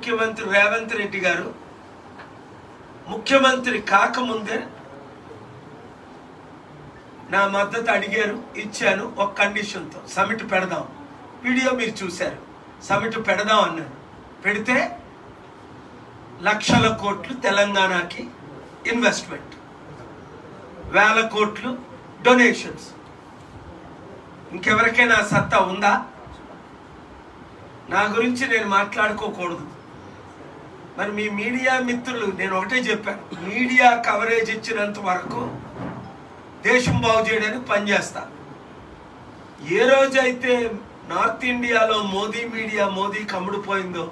ముఖ్యమంత్రి రేవంత్ రెడ్డి గారు ముఖ్యమంత్రి కాకముందే నా మద్దతు అడిగారు, ఇచ్చాను. ఒక కండిషన్ తో సమిట్ పెడదాం. వీడియో మీరు చూశారు. సమిట్ పెడదాం అన్నాను. పెడితే లక్షల కోట్లు తెలంగాణకి ఇన్వెస్ట్మెంట్, వేల కోట్లు డొనేషన్స్. ఇంకెవరికైనా సత్తా ఉందా? నా గురించి నేను మాట్లాడుకోకూడదు. మరి మీ మీడియా మిత్రులు, నేను ఒకటే చెప్పాను, మీడియా కవరేజ్ ఇచ్చినంత వరకు దేశం బాగు చేయడానికి పనిచేస్తా. ఏ రోజైతే నార్త్ ఇండియాలో మోదీ మీడియా మోదీకి అమ్ముడుపోయిందో,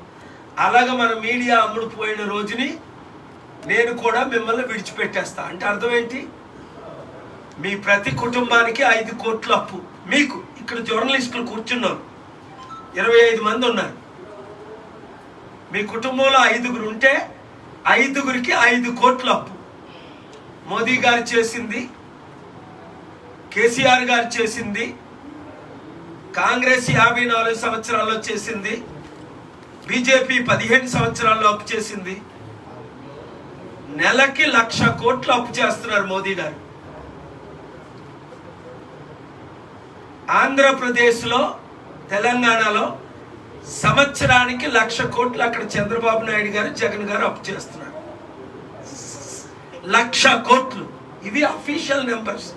అలాగ మన మీడియా అమ్ముడుపోయిన రోజుని నేను కూడా మిమ్మల్ని విడిచిపెట్టేస్తా. అంటే అర్థం ఏంటి? మీ ప్రతి కుటుంబానికి 5 కోట్ల అప్పు. మీకు ఇక్కడ జర్నలిస్టులు కూర్చున్నారు, 25 మంది ఉన్నారు. మీ కుటుంబంలో 5గురు ఉంటే 5గురికి 5 కోట్ల అప్పు. మోదీ గారు చేసింది, కేసీఆర్ గారు చేసింది, కాంగ్రెస్ 54 సంవత్సరాల్లో చేసింది, బీజేపీ 15 సంవత్సరాల్లో అప్పు చేసింది. నెలకి 1,00,000 కోట్లు అప్పు చేస్తున్నారు మోదీ గారు. ఆంధ్రప్రదేశ్లో, తెలంగాణలో సంవత్సరానికి 1,00,000 కోట్లు అక్కడ చంద్రబాబు నాయుడు గారు, జగన్ గారు అప్పు చేస్తున్నారు. 1,00,000 కోట్లు. ఇవి official numbers.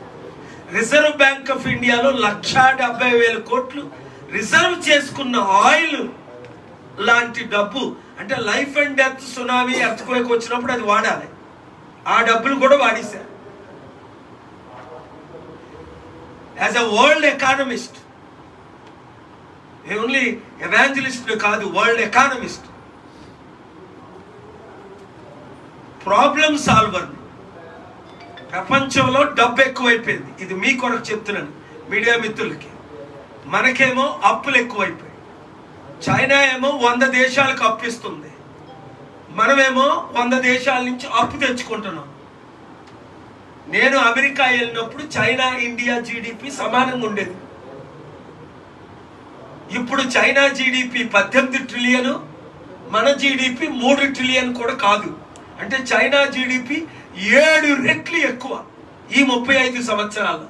Reserve bank of ఇండియాలో 1,70,000 కోట్లు రిజర్వ్ చేసుకున్న ఆయిల్ లాంటి డబ్బు, అంటే life and death, tsunami, earthquake వచ్చినప్పుడు అది వాడాలి. ఆ డబ్బులు కూడా వాడేశారు. As a world economist, only evangelist కాదు, వరల్డ్ ఎకానమిస్ట్, ప్రాబ్లం సాల్వర్. ప్రపంచంలో డబ్బు ఎక్కువైపోయింది. ఇది మీ కొరకు చెప్తున్నాను మీడియా మిత్రులకి. మనకేమో అప్పులు ఎక్కువైపోయాయి. చైనా ఏమో 100 దేశాలకు అప్పిస్తుంది, మనమేమో 100 దేశాల నుంచి అప్పు తెచ్చుకుంటున్నాం. నేను అమెరికా వెళ్ళినప్పుడు చైనా ఇండియా జీడిపి సమానంగా ఉండేది. ఇప్పుడు చైనా జీడిపి 18 ట్రిలియన్, మన జీడిపి 3 ట్రిలియన్ కూడా కాదు. అంటే చైనా జీడిపి 7 రెట్లు ఎక్కువ ఈ 35 సంవత్సరాల్లో.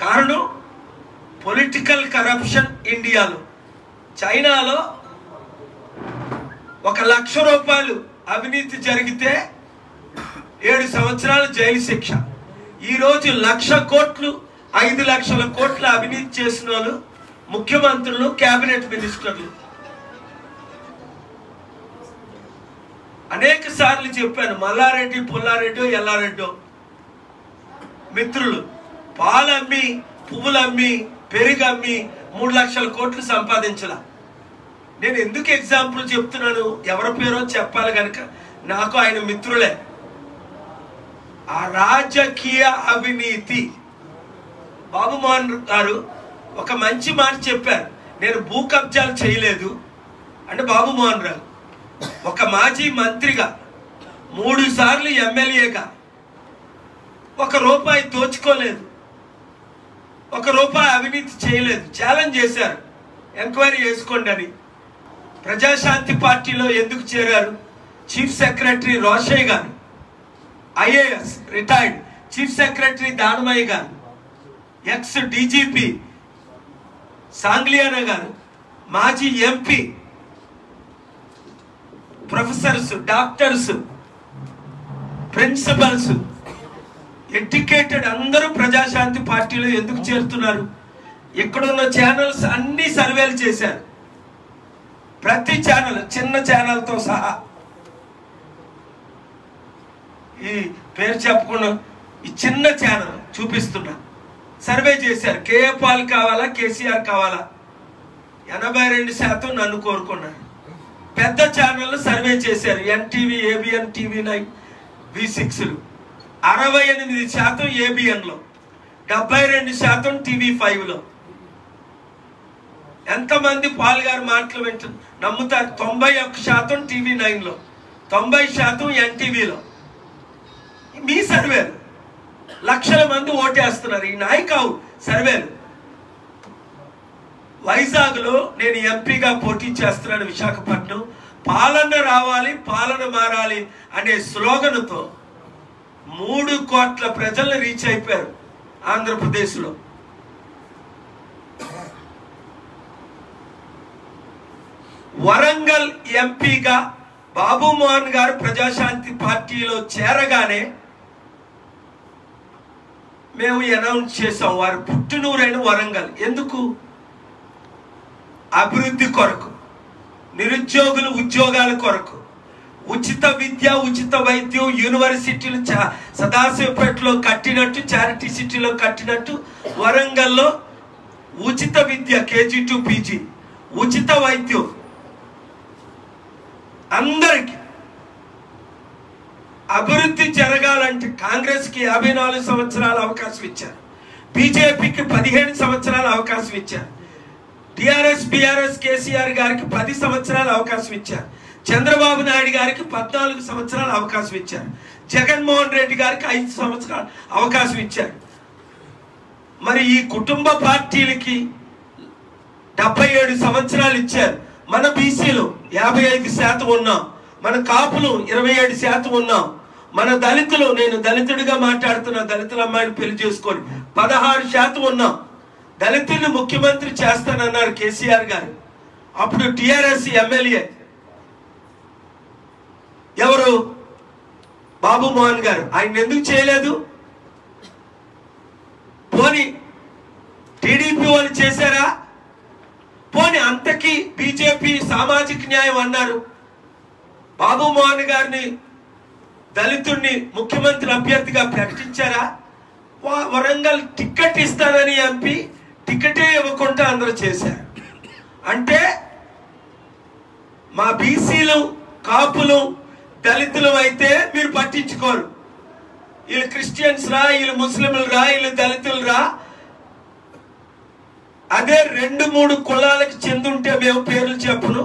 కారణం పొలిటికల్ కరప్షన్ ఇండియాలో. చైనాలో 1,00,000 రూపాయలు అవినీతి జరిగితే 7 సంవత్సరాలు జైలు శిక్ష. ఈరోజు 1,00,000 కోట్లు, 5 లక్షల కోట్ల అవినీతి చేసిన వాళ్ళు ముఖ్యమంత్రులు, కేబినెట్ మినిస్టర్లు. అనేక సార్లు చెప్పాను, మల్లారెడ్డి, పుల్లారెడ్డి, ఎల్లారెడ్డో మిత్రులు పాలమ్మి, పువ్వులమ్మి, పెరుగమ్మి 3 లక్షల కోట్లు సంపాదించాల. నేను ఎందుకు ఎగ్జాంపుల్ చెప్తున్నాను, ఎవరి పేరో చెప్పాలి కనుక, నాకు ఆయన మిత్రులే. ఆ రాజకీయ అవినీతి. బాబు మోహన్ గారు ఒక మంచి మాట చెప్పారు, నేను భూ కబ్జాలు చేయలేదు అంటే. బాబు మోహన్ రావు ఒక మాజీ మంత్రిగా, 3 సార్లు ఎమ్మెల్యేగా 1 రూపాయి దోచుకోలేదు, 1 రూపాయి అవినీతి చేయలేదు. ఛాలెంజ్ చేశారు, ఎంక్వైరీ చేసుకోండి అని. ప్రజాశాంతి పార్టీలో ఎందుకు చేరారు? Chief secretary Rosaiah garu, IAS retired, chief secretary Danamayya garu, ex DGP Sangliana garu, మాజీ MP, professors, doctors, principals, educated అందరూ ప్రజాశాంతి పార్టీలో ఎందుకు చేరుతున్నారు? ఇక్కడున్న ఛానల్స్ అన్ని సర్వేలు చేశారు. ప్రతి ఛానల్, చిన్న ఛానల్తో సహా, ఈ పేరు చెప్పకుండా ఈ చిన్న ఛానల్ చూపిస్తున్నా, సర్వే చేశారు. కేఏ పాల్ కావాలా, కేసీఆర్ కావాలా? 82% నన్ను కోరుకున్నారు. పెద్ద ఛానల్ సర్వే చేశారు, ఎన్టీవీ, ఏబిఎన్, టీవీ9, V6లు 68% ఏబిఎన్లో, 72% టీవీ5లో. ఎంతమంది పాల్ గారు మాటలు వింటారు నమ్ముతారు? 91% టీవీ9లో, 90% ఎన్టీవీలో. మీ సర్వేలు, లక్షల మంది ఓటేస్తున్నారు. ఈ నాయకావు సర్వేలు. వైజాగ్లో నేను ఎంపీగా పోటీ చేస్తున్నాను, విశాఖపట్నం. పాలన రావాలి, పాలన మారాలి అనే స్లోగన్తో 3 కోట్ల ప్రజలు రీచ్ అయిపోయారు ఆంధ్రప్రదేశ్లో. వరంగల్ ఎంపీగా బాబు మోహన్ గారు ప్రజాశాంతి పార్టీలో చేరగానే మేము అనౌన్స్ చేసాం వారు పుట్టినూరైన వరంగల్. ఎందుకు? అభివృద్ధి కొరకు, నిరుద్యోగులు ఉద్యోగాల కొరకు, ఉచిత విద్య, ఉచిత వైద్యం, యూనివర్సిటీలు సదాశివపేటలో కట్టినట్టు, చారిటీ సిటీలో కట్టినట్టు వరంగల్లో ఉచిత విద్య KG to PG, ఉచిత వైద్యం అందరికి. అభివృద్ధి జరగాలంటే కాంగ్రెస్కి 54 సంవత్సరాల అవకాశం ఇచ్చారు, బీజేపీకి 15 సంవత్సరాల అవకాశం ఇచ్చారు, టిఆర్ఎస్ బీఆర్ఎస్ కేసీఆర్ గారికి 10 సంవత్సరాల అవకాశం ఇచ్చారు, చంద్రబాబు నాయుడు గారికి 14 సంవత్సరాల అవకాశం ఇచ్చారు, జగన్మోహన్ రెడ్డి గారికి 5 సంవత్సరాల అవకాశం ఇచ్చారు. మరి ఈ కుటుంబ పార్టీలకి 77 సంవత్సరాలు ఇచ్చారు. మన బీసీలు 55% ఉన్నాం, మన కాపులు 27% ఉన్నాం, మన దళితులు, నేను దళితుడిగా మాట్లాడుతున్నా, దళితుల అమ్మాయిని పెళ్లి చేసుకొని 16% ఉన్నాం. దళితుల్ని ముఖ్యమంత్రి చేస్తానన్నారు కేసీఆర్ గారు. అప్పుడు టిఆర్ఎస్ ఎమ్మెల్యే ఎవరు? బాబు మోహన్ గారు. ఆయన ఎందుకు చేయలేదు? పోనీ టీడీపీ వాళ్ళు చేశారా? పోనీ అంతకీ బీజేపీ సామాజిక న్యాయం అన్నారు. బాబు మోహన్ గారిని దళితుడిని ముఖ్యమంత్రి అభ్యర్థిగా ప్రకటించారా? వరంగల్ టికెట్ ఇస్తానని ఎంపీ టికెటే ఇవ్వకుండా అందరూ చేశారు. అంటే మా బీసీలు, కాపులు, దళితులు అయితే మీరు పట్టించుకోరు. వీళ్ళు క్రిస్టియన్స్ రా, వీళ్ళు ముస్లింలు రా, వీళ్ళు దళితులు రా. అదే 2-3 కులాలకు చెందుంటే మేము పేర్లు చెప్పును,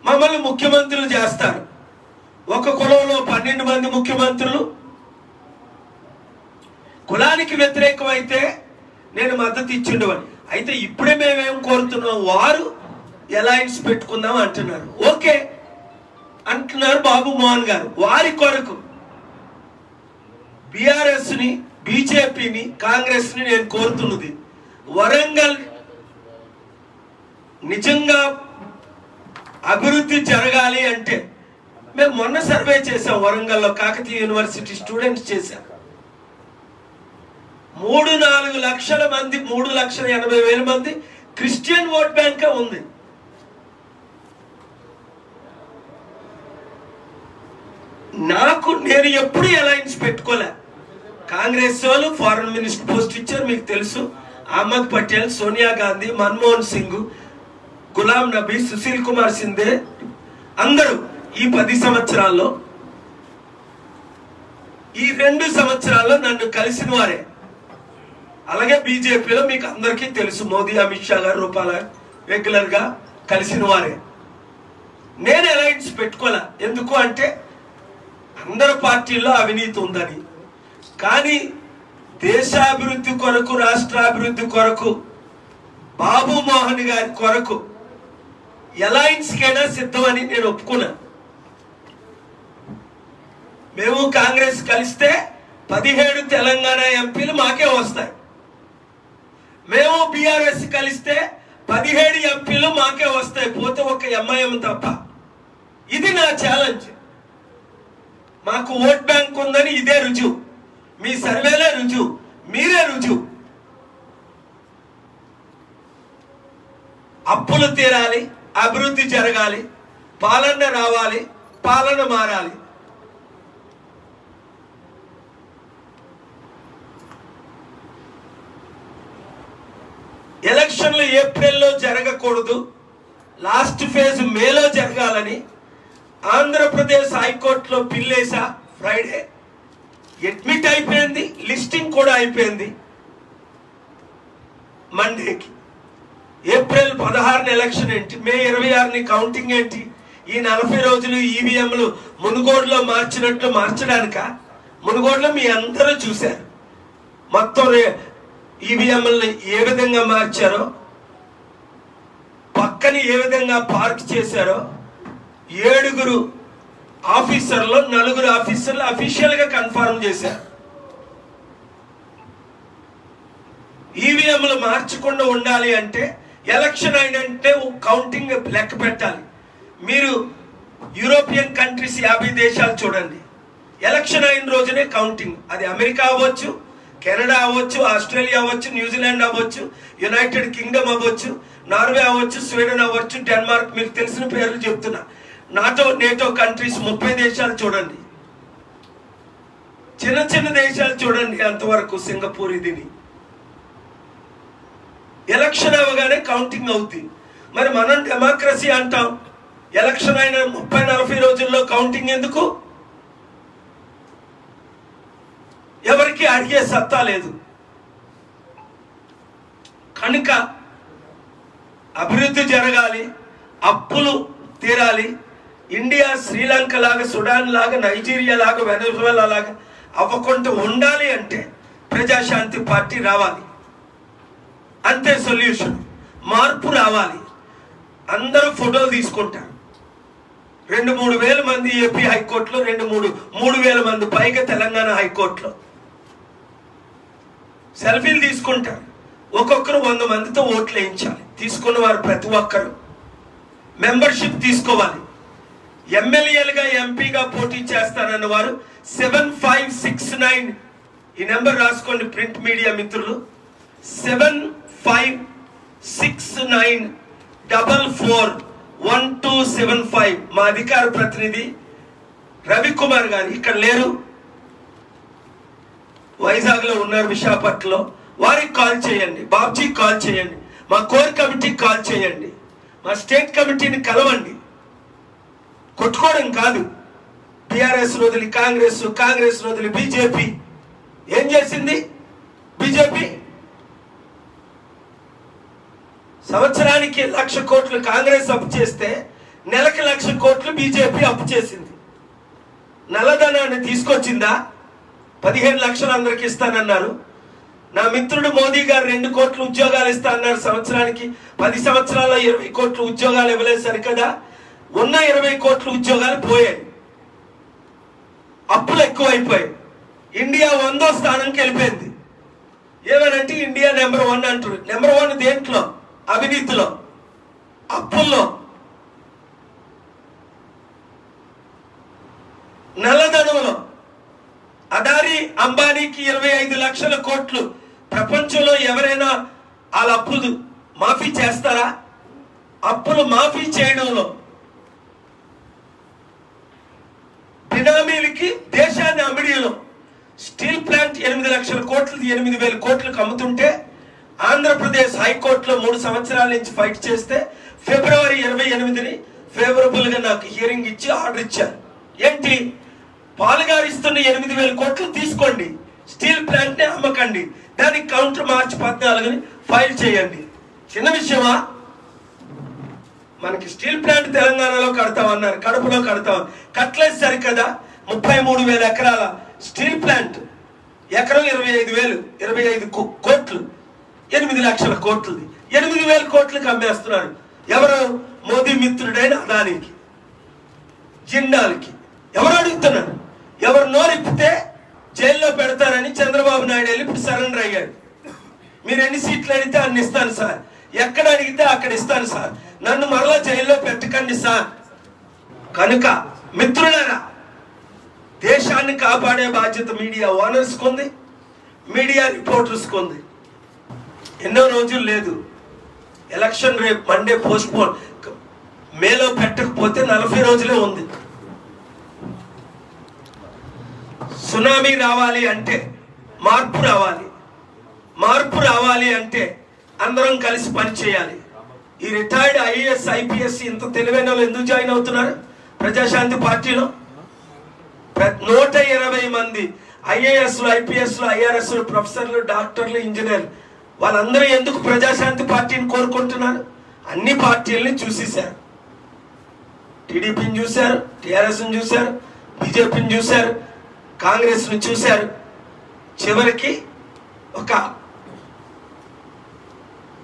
మమ్మల్ని ముఖ్యమంత్రులు చేస్తారు. ఒక కులంలో 12 మంది ముఖ్యమంత్రులు. కులానికి వ్యతిరేకమైతే నేను మద్దతు ఇచ్చిండవని. అయితే ఇప్పుడే మేమేం కోరుతున్నాం, వారు అలయన్స్ పెట్టుకుందాం అంటున్నారు. ఓకే అంటున్నారు బాబు మోహన్ గారు. వారి కొరకు బీఆర్ఎస్ని, బీజేపీని, కాంగ్రెస్ని నేను కోరుతున్నది, వరంగల్ నిజంగా అభివృద్ధి జరగాలి అంటే మేము మొన్న సర్వే చేసాం వరంగల్లో, కాకతీయ యూనివర్సిటీ స్టూడెంట్స్ చేశాం. 3-4 లక్షల మంది, 3,80,000 మంది క్రిస్టియన్ ఓట్ బ్యాంక్ ఉంది. నేను ఎప్పుడు అలయన్స్ పెట్టుకోలే. కాంగ్రెస్ వాళ్ళు ఫారెన్ మినిస్టర్ పోస్ట్ ఇచ్చారు, మీకు తెలుసు. అహ్మద్ పటేల్, సోనియా గాంధీ, మన్మోహన్ సింగ్, గులాం నబీ, సుశీల్ కుమార్ సింధే అందరూ ఈ 10 సంవత్సరాల్లో, ఈ 2 సంవత్సరాల్లో నన్ను కలిసిన వారే. అలాగే బీజేపీలో మీకు అందరికీ తెలుసు, మోదీ, అమిత్ షా గారు, రూపాల రెగ్యులర్ గా కలిసిన వారే. నేను అలయన్స్ పెట్టుకోలే. ఎందుకు అంటే అందరు పార్టీల్లో అవినీతి ఉందని. కానీ దేశాభివృద్ధి కొరకు, రాష్ట్రాభివృద్ధి కొరకు, బాబు మోహన్ గారి కొరకు అలయన్స్కైనా సిద్ధమని నేను ఒప్పుకున్నా. మేము కాంగ్రెస్ కలిస్తే 17 తెలంగాణ ఎంపీలు మాకే వస్తాయి. మేము బీఆర్ఎస్ కలిస్తే 17 ఎంపీలు మాకే వస్తాయి, పోతే ఒక ఎంఐఎం తప్ప. ఇది నా ఛాలెంజ్. మాకు ఓట్ బ్యాంక్ ఉందని ఇదే రుజువు, మీ సర్వేలే రుజువు, మీరే రుజువు. అప్పులు తీరాలి, అభివృద్ధి జరగాలి, పాలన రావాలి, పాలన మారాలి. ఎలక్షన్లు ఏప్రిల్లో జరగకూడదు, లాస్ట్ ఫేజ్ మేలో జరగాలని ఆంధ్రప్రదేశ్ హైకోర్టులో పిల్లేసా. ఫ్రైడే అడ్మిట్ అయిపోయింది, లిస్టింగ్ కూడా అయిపోయింది. మండేకి ఏప్రిల్ 16 ఎలక్షన్ ఏంటి, మే 26 కౌంటింగ్ ఏంటి? ఈ 40 రోజులు ఈవీఎంలు మునుగోడులో మార్చినట్లు మార్చడానిక? మునుగోడులో మీ అందరూ చూశారు మొత్తం ఈవీఎంలని ఏ విధంగా మార్చారో, పక్కని ఏ విధంగా పార్క్ చేశారో. 5 ఆఫీసర్లు 4 ఆఫీసర్లు అఫీషియల్గా కన్ఫర్మ్ చేశారు. ఈవీఎంలు మార్చకుండా ఉండాలి అంటే ఎలక్షన్ అయినంటే కౌంటింగ్ లెక్క పెట్టాలి. మీరు యూరోపియన్ కంట్రీస్ 50 దేశాలు చూడండి, ఎలక్షన్ అయిన రోజునే కౌంటింగ్. అది అమెరికా అవ్వచ్చు, కెనడా అవ్వచ్చు, ఆస్ట్రేలియా అవ్వచ్చు, న్యూజిలాండ్ అవ్వచ్చు, యునైటెడ్ కింగ్డమ్ అవ్వచ్చు, నార్వే అవ్వచ్చు, స్వీడన్ అవ్వచ్చు, డెన్మార్క్, మీకు తెలిసిన పేర్లు చెప్తున్నా. నేటో కంట్రీస్ 30 దేశాలు చూడండి, చిన్న దేశాలు చూడండి అంతవరకు. సింగపూర్ ఇదిని ఎలక్షన్ అవ్వగానే కౌంటింగ్ అవుతుంది. మరి మనం డెమోక్రసీ అంటాం, ఎలక్షన్ అయిన 30-40 రోజుల్లో కౌంటింగ్ ఎందుకు? ఎవరికి అడిగే సత్తా లేదు. కనుక అభివృద్ధి జరగాలి, అప్పులు తీరాలి. ఇండియా శ్రీలంక లాగా, సుడాన్ లాగా, నైజీరియా లాగా, వెనజువేలా లాగా అవ్వకుండా ఉండాలి అంటే ప్రజాశాంతి పార్టీ రావాలి. అంతే సొల్యూషన్. మార్పు రావాలి. అందరూ ఫోటోలు తీసుకుంటారు. 2-3 వేల మంది ఏపీ హైకోర్టులో, 3 వేల మంది పైగా తెలంగాణ హైకోర్టులో సెల్ఫీలు తీసుకుంటారు. ఒక్కొక్కరు 100 మందితో ఓట్లు వేయించాలి. తీసుకున్న వారు ప్రతి ఒక్కరు మెంబర్షిప్ తీసుకోవాలి. ఎమ్మెల్యేలుగా, ఎంపీగా పోటీ చేస్తానన్న వారు 7569 ఈ నెంబర్ రాసుకోండి ప్రింట్ మీడియా మిత్రులు. 7569441275. మా అధికార ప్రతినిధి రవికుమార్ గారు ఇక్కడ లేరు, వైజాగ్ లో ఉన్నారు, విశాఖపట్నంలో. వారికి కాల్ చేయండి, బాబ్జీకి కాల్ చేయండి, మా కోర్ కమిటీకి కాల్ చేయండి, మా స్టేట్ కమిటీని కలవండి. కొట్టుకోవడం కాదు. టిఆర్ఎస్ వదిలి కాంగ్రెస్, కాంగ్రెస్ వదిలి బీజేపీ. ఏం చేసింది బీజేపీ? సంవత్సరానికి 1,00,000 కోట్లు కాంగ్రెస్ అప్పు చేస్తే నెలకి 1,00,000 కోట్లు బీజేపీ అప్పు చేసింది. నల్లధనాన్ని తీసుకొచ్చిందా? 15 లక్షలు అందరికి ఇస్తానన్నారు. నా మిత్రుడు మోదీ గారు 2 కోట్ల ఉద్యోగాలు ఇస్తా అన్నారు సంవత్సరానికి. 10 సంవత్సరాల్లో 20 కోట్ల ఉద్యోగాలు ఇవ్వలేదు సరికదా? ఉన్న 20 కోట్ల ఉద్యోగాలు పోయాయి. అప్పులు ఎక్కువైపోయాయి. ఇండియా 100వ స్థానంకి వెళ్ళిపోయింది. ఏమనంటే ఇండియా నెంబర్ 1 అంటారు. నెంబర్ 1 దేంట్లో? అవినీతిలో, అప్పుల్లో, నల్లధనంలో. అదానీ అంబానీకి 25 లక్షల కోట్లు. ప్రపంచంలో ఎవరైనా వాళ్ళ అప్పులు మాఫీ చేస్తారా? అప్పులు మాఫీ చేయడంలో, బినామీలకి దేశాన్ని అమ్మడిలో. స్టీల్ ప్లాంట్ 8 లక్షల కోట్లు, 8,000 కోట్లకు అమ్ముతుంటే ఆంధ్రప్రదేశ్ హైకోర్టులో 3 సంవత్సరాల నుంచి ఫైట్ చేస్తే ఫిబ్రవరి 28ని ఫేవరబుల్ గా నాకు హియరింగ్ ఇచ్చి ఆర్డర్ ఇచ్చారు. ఏంటి? పాలుగారు ఇస్తున్న 8,000 కోట్లు తీసుకోండి, స్టీల్ ప్లాంట్ ని అమ్మకండి, దానికి కౌంటర్ మార్చి 14ని ఫైల్ చేయండి. చిన్న విషయమా? మనకి స్టీల్ ప్లాంట్ తెలంగాణలో కడతామన్నారు, కడపలో కడతాం, కట్టలేదు సరికదా? 33,000 ఎకరాల స్టీల్ ప్లాంట్, ఎకరం 25 కోట్లు, 8 లక్షల కోట్లది. 8,000 కోట్లకి అమ్మేస్తున్నారు. ఎవరు? మోదీ మిత్రుడైన అదానికి, జిండాల్కి. ఎవరు అడుగుతున్నారు? ఎవరు నోరిప్పితే జైల్లో పెడతారని చంద్రబాబు నాయుడు వెళ్ళి ఇప్పుడు సరెండర్ అయ్యాడు. మీరు ఎన్ని సీట్లు అడిగితే అన్ని ఇస్తాను సార్, ఎక్కడ అడిగితే అక్కడ ఇస్తాను సార్, నన్ను మరలా జైల్లో పెట్టకండి సార్. కనుక మిత్రులారా, దేశాన్ని కాపాడే బాధ్యత మీడియా ఓనర్స్కి ఉంది, మీడియా రిపోర్టర్స్కి ఉంది. ఎన్నో రోజులు లేదు. ఎలక్షన్ రేపు మండే పోస్ట్ పోన్, మేలో పెట్టకపోతే 40 రోజులే ఉంది. సునామీ రావాలి అంటే మార్పు రావాలి. మార్పు రావాలి అంటే అందరం కలిసి పనిచేయాలి. ఈ రిటైర్డ్ ఐఏఎస్, ఐపీఎస్ ఇంత తెలివైన వాళ్ళు ఎందుకు జాయిన్ అవుతున్నారు ప్రజాశాంతి పార్టీలో? 120 మంది ఐఏఎస్లు, ఐపీఎస్లు, ఐఆర్ఎస్లు, ప్రొఫెసర్లు, డాక్టర్లు, ఇంజనీర్లు, వాళ్ళందరూ ఎందుకు ప్రజాశాంతి పార్టీని కోరుకుంటున్నారు? అన్ని పార్టీలని చూసేశారు. టీడీపీని చూశారు, టీఆర్ఎస్ని చూశారు, బీజేపీని చూశారు, కాంగ్రెస్ని చూశారు. చివరికి ఒక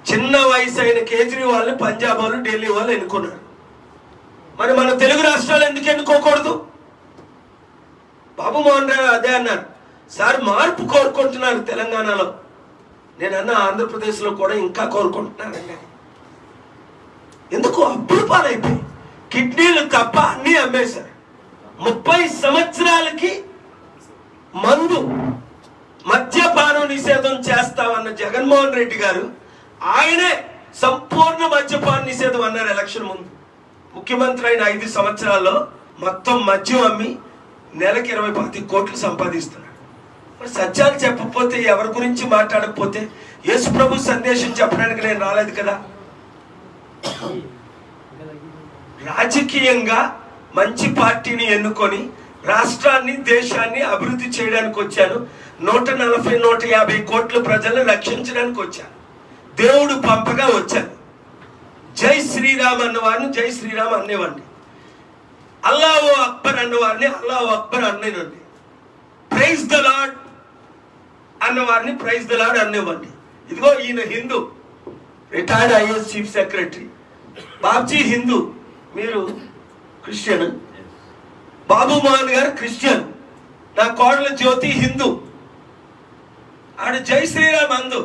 చిన్న వయసు అయిన కేజ్రీవాల్ని పంజాబ్ వాళ్ళు, ఢిల్లీ వాళ్ళు ఎన్నుకున్నారు. మరి మన తెలుగు రాష్ట్రాలు ఎందుకు ఎన్నుకోకూడదు? బాబు మోహన్ రావు అదే అన్నారు, సార్ మార్పు కోరుకుంటున్నారు తెలంగాణలో. నేను అన్న ఆంధ్రప్రదేశ్లో కూడా ఇంకా కోరుకుంటున్నానండి. ఎందుకు? అప్పులు పాలైపోయి కిడ్నీలు తప్ప అన్నీ అమ్మేశారు. 30 సంవత్సరాలకి మందు మద్యపానం నిషేధం చేస్తామన్న జగన్మోహన్ రెడ్డి గారు ఆయనే సంపూర్ణ మద్యపాన నిషేధం అన్నారు ఎలక్షన్ ముందు. ముఖ్యమంత్రి అయిన 5 సంవత్సరాల్లో మొత్తం మద్యం అమ్మి నెలకి 20-25 కోట్లు సంపాదిస్తున్నాడు. మరి సత్యాలు చెప్పకపోతే, ఎవరి గురించి మాట్లాడకపోతే, యేసు ప్రభు సందేశం చెప్పడానికి నేను రాలేదు కదా. రాజకీయంగా మంచి పార్టీని ఎన్నుకొని రాష్ట్రాన్ని దేశాన్ని అభివృద్ధి చేయడానికి వచ్చాను. 140-150 కోట్ల ప్రజలను రక్షించడానికి వచ్చాను. దేవుడు పంపగా వచ్చాను. జై శ్రీరామ్ అన్నవారిని జై శ్రీరామ్ అనేవాడిని, అల్లాహు అక్బర్ అన్నవారిని అల్లాహు అక్బర్ అనేవాడిని, ప్రైజ్ ద లార్డ్ అన్నవారిని ప్రైజ్ ద లార్డ్ అనేవాడిని. ఇదిగో ఈయన Hindu, retired IAS chief secretary. Babji Hindu, మీరు క్రిస్టియన్. బాబు మోహన్ గారు క్రిస్టియన్. నా కోడల జ్యోతి హిందూ. ఆడ జై శ్రీరామ్ అందు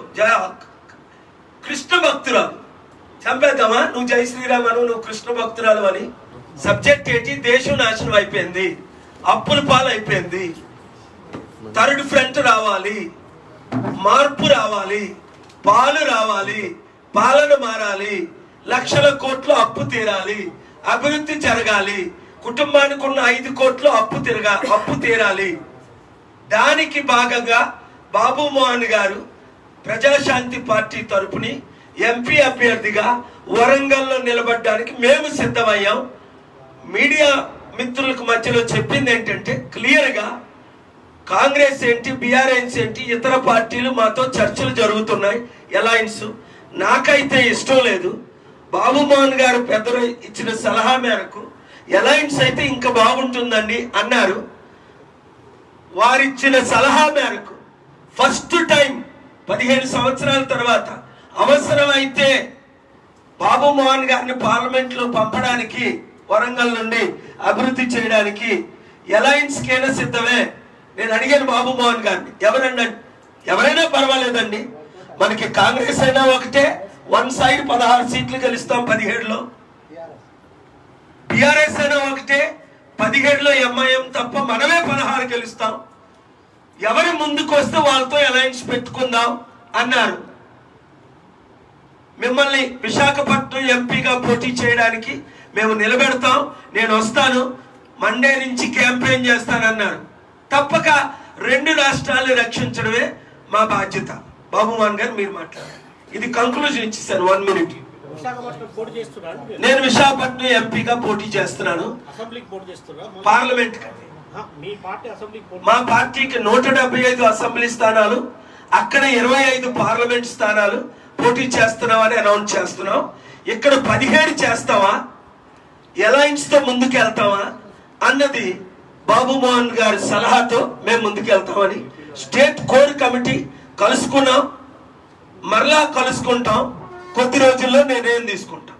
కృష్ణ భక్తురాలు. చంపేద్దామా? నువ్వు జై శ్రీరామ్ అను, నువ్వు కృష్ణ భక్తురాలు అని. సబ్జెక్ట్ ఏంటి? దేశం నాశనం అయిపోయింది, అప్పుల పాలు అయిపోయింది, థర్డ్ ఫ్రంట్ రావాలి, మార్పు రావాలి, పాలు రావాలి, పాలన మారాలి, లక్షల కోట్లు అప్పు తీరాలి, అభివృద్ధి జరగాలి, కుటుంబానికి ఉన్న 5 కోట్లు అప్పు తీరాలి. దానికి భాగంగా బాబు మోహన్ గారు ప్రజాశాంతి పార్టీ తరపుని ఎంపీ అభ్యర్థిగా వరంగల్లో నిలబడడానికి మేము సిద్ధమయ్యాం. మీడియా మిత్రులకు మధ్యలో చెప్పింది ఏంటంటే, క్లియర్గా కాంగ్రెస్ ఏంటి, బీఆర్ఎస్ ఏంటి, ఇతర పార్టీలు మాతో చర్చలు జరుగుతున్నాయి, అలయన్స్. నాకైతే ఇష్టం లేదు. బాబు మోహన్ గారు పెద్దలు ఇచ్చిన సలహా మేరకు అలయన్స్ అయితే ఇంకా బాగుంటుందండి అన్నారు. వారిచ్చిన సలహా మేరకు ఫస్ట్ టైం 15 సంవత్సరాల తర్వాత అవసరమైతే బాబు మోహన్ గారిని పార్లమెంట్లో పంపడానికి, వరంగల్ నుండి అభివృద్ధి చేయడానికి అలయన్స్ కైనా సిద్ధమే. నేను అడిగాను బాబు మోహన్ గారిని, ఎవరైనా పర్వాలేదండి, మనకి కాంగ్రెస్ అయినా ఒకటే, వన్ సైడ్ 16 సీట్లు గెలుస్తాం 17లో, బీఆర్ఎస్ అయినా ఒకటే, 17లో ఎంఐఎం తప్ప మనమే 16 గెలుస్తాం, ఎవరి ముందుకు వస్తే వాళ్ళతో అలయన్స్ పెట్టుకుందాం అన్నారు. మిమ్మల్ని విశాఖపట్నం ఎంపీగా పోటీ చేయడానికి మేము నిలబెడతాం, నేను వస్తాను, మండే నుంచి క్యాంపెయిన్ చేస్తానన్నారు. తప్పక 2 రాష్ట్రాలను రక్షించడమే మా బాధ్యత. బాబు మోహన్ గారు మీరు మాట్లాడారు. ఇది కంక్లూజన్ ఇచ్చేసాను. 1 మినిట్. నేను విశాఖపట్నం ఎంపీగా పోటీ చేస్తున్నాను. పార్లమెంట్ మా పార్టీకి 175 అసెంబ్లీ స్థానాలు, అక్కడ 25 పార్లమెంట్ స్థానాలు పోటీ చేస్తున్నామని అనౌన్స్ చేస్తున్నాం. ఇక్కడ 17 చేస్తావా, అలయన్స్ తో ముందుకు వెళ్తావా అన్నది బాబు మోహన్ గారి సలహాతో మేము ముందుకు వెళ్తామని స్టేట్ కోర్ కమిటీ కలుసుకున్నాం, మరలా కలుసుకుంటాం. కొద్ది రోజుల్లో నిర్ణయం తీసుకుంటాం.